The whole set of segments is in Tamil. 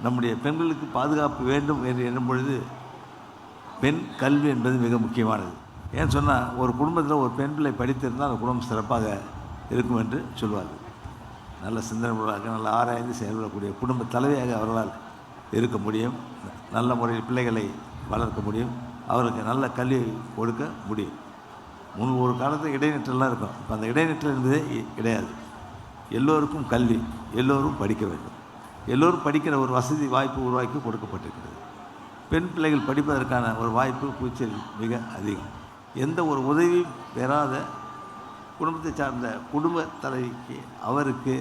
நம்முடைய பெண்களுக்கு பாதுகாப்பு வேண்டும் என்று எண்ணும் பொழுது பெண் கல்வி என்பது மிக முக்கியமானது. ஏன்னு சொன்னால் ஒரு குடும்பத்தில் ஒரு பெண் பிள்ளை படித்திருந்தால் அந்த குடும்பம் சிறப்பாக இருக்கும் என்று சொல்வார்கள். நல்ல சிந்தனை உள்ளவராக நல்ல ஆராய்ந்து செயல்படக்கூடிய குடும்ப தலைவியாக அவர்களால் இருக்க முடியும். நல்ல முறையில் பிள்ளைகளை வளர்க்க முடியும். அவர்களுக்கு நல்ல கல்வி கொடுக்க முடியும். முன் ஒரு காலத்தில் இடைநிற்றலாம் இருக்கும். இப்போ அந்த இடைநிற்றல் என்பதே கிடையாது. எல்லோருக்கும் கல்வி, எல்லோரும் படிக்க வேண்டும். எல்லோரும் படிக்கிற ஒரு வசதி வாய்ப்பு உருவாக்கி கொடுக்கப்பட்டிருக்கிறது. பெண் பிள்ளைகள் படிப்பதற்கான ஒரு வாய்ப்பு கூச்சல் மிக அதிகம். எந்த ஒரு உதவியும் பெறாத குடும்பத்தை சார்ந்த குடும்ப தலைவிக்கு அவருக்கு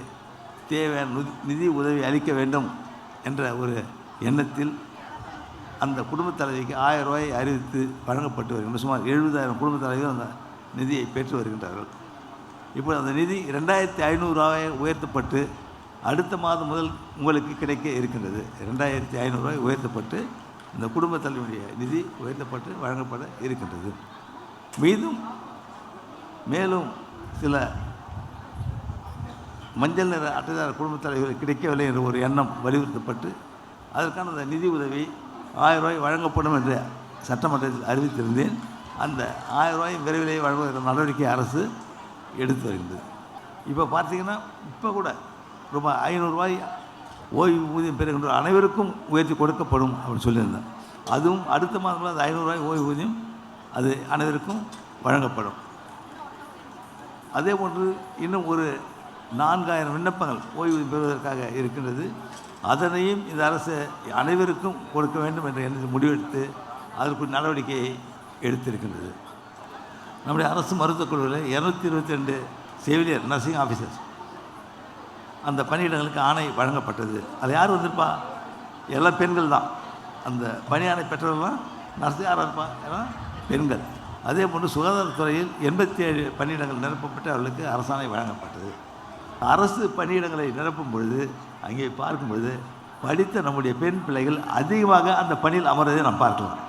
தேவையான நிதி உதவி அளிக்க வேண்டும் என்ற ஒரு எண்ணத்தில் அந்த குடும்ப தலைவிக்கு 1000 ரூபாயை அறிவித்து வழங்கப்பட்டு வருகின்ற சுமார் 70,000 குடும்ப தலைவிகள் அந்த நிதியை பெற்று வருகின்றார்கள். இப்போ அந்த நிதி 2500 ரூபாயை உயர்த்தப்பட்டு அடுத்த மாதம் முதல் உங்களுக்கு கிடைக்க இருக்கின்றது. 2500 ரூபாய் உயர்த்தப்பட்டு இந்த குடும்ப தலைவனுடைய நிதி உயர்த்தப்பட்டு வழங்கப்பட இருக்கின்றது. மீதும் மேலும் சில மஞ்சள் நிற அட்டைதார குடும்ப தலைவர்கள் கிடைக்கவில்லை என்ற ஒரு எண்ணம் வலியுறுத்தப்பட்டு அதற்கான அந்த நிதி உதவி 1000 ரூபாய் வழங்கப்படும் என்று சட்டமன்றத்தில் அறிவித்திருந்தேன். அந்த 1000 ரூபாய் விரைவிலேயே வழங்குவதற்கான நடவடிக்கை அரசு எடுத்து வருகின்றது. இப்போ பார்த்தீங்கன்னா இப்போ கூட ரூபாய் 500 ரூபாய் ஓய்வு ஊதியம் பெறுகின்ற அனைவருக்கும் உயர்த்தி கொடுக்கப்படும் அப்படின்னு சொல்லியிருந்தேன். அதுவும் அடுத்த மாதம் அந்த 500 ரூபாய் ஓய்வூதியம் அது அனைவருக்கும் வழங்கப்படும். அதே போன்று இன்னும் ஒரு 4000 விண்ணப்பங்கள் ஓய்வூதியம் பெறுவதற்காக இருக்கின்றது. அதனையும் இந்த அரசு அனைவருக்கும் கொடுக்க வேண்டும் என்ற எண்ணத்தில் முடிவெடுத்து அதற்கு நடவடிக்கையை எடுத்திருக்கின்றது. நம்முடைய அரசு மருத்துவக் குழுவில் 222 செவிலியர் நர்சிங் ஆஃபீஸர்ஸ் அந்த பணியிடங்களுக்கு ஆணை வழங்கப்பட்டது. அது யார் வந்திருப்பா? எல்லாம் பெண்கள் தான். அந்த பணியாணை பெற்றவர்கள்லாம் நர்ஸ் யாராக இருப்பா? எல்லாம் பெண்கள். அதே போன்று சுகாதாரத்துறையில் 87 பணியிடங்கள் நிரப்பப்பட்டு அவர்களுக்கு அரசாணை வழங்கப்பட்டது. அரசு பணியிடங்களை நிரப்பும் பொழுது அங்கே பார்க்கும் பொழுது படித்த நம்முடைய பெண் பிள்ளைகள் அதிகமாக அந்த பணியில் அமர்வதை நாம் பார்க்கலாம்.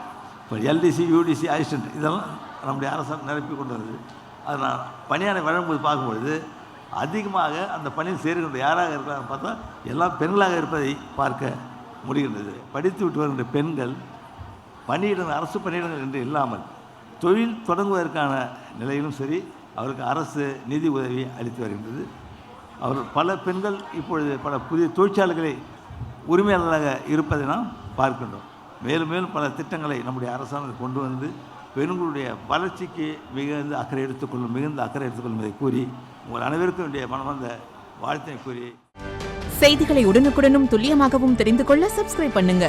இப்போ எல்டிசி, யூடிசி, அசிஸ்டன்ட் இதெல்லாம் நம்முடைய அரசாங்கம் நிரப்பி கொண்டு வருது. அது நான் பணியாணை வழங்கும்போது பார்க்கும்பொழுது அதிகமாக அந்த பணியில் சேருகின்ற யாராக இருக்கிறாங்க பார்த்தா எல்லாம் பெண்களாக இருப்பதை பார்க்க முடிகின்றது. படித்து விட்டு வருகின்ற பெண்கள் பணியிடங்கள் அரசு பணியிடங்கள் என்று இல்லாமல் தொழில் தொடங்குவதற்கான நிலையிலும் சரி அவருக்கு அரசு நிதி உதவி அளித்து வருகின்றது. அவர் பல பெண்கள் இப்பொழுது பல புதிய தொழிற்சாலைகளை உரிமையாளராக இருப்பதை நாம் பார்க்கின்றோம். மேலும் மேலும் பல திட்டங்களை நம்முடைய அரசாங்கம் கொண்டு வந்து பெண்களுடைய வளர்ச்சிக்கு மிகுந்த அக்கறை எடுத்துக்கொள்ளும் இதை கூறி உங்கள் அனைவருக்கும் என்னுடைய மனமார்ந்த வாழ்த்தை கூறி செய்திகளை உடனுக்குடனும் துல்லியமாகவும் தெரிந்து கொள்ள சப்ஸ்கிரைப் பண்ணுங்க.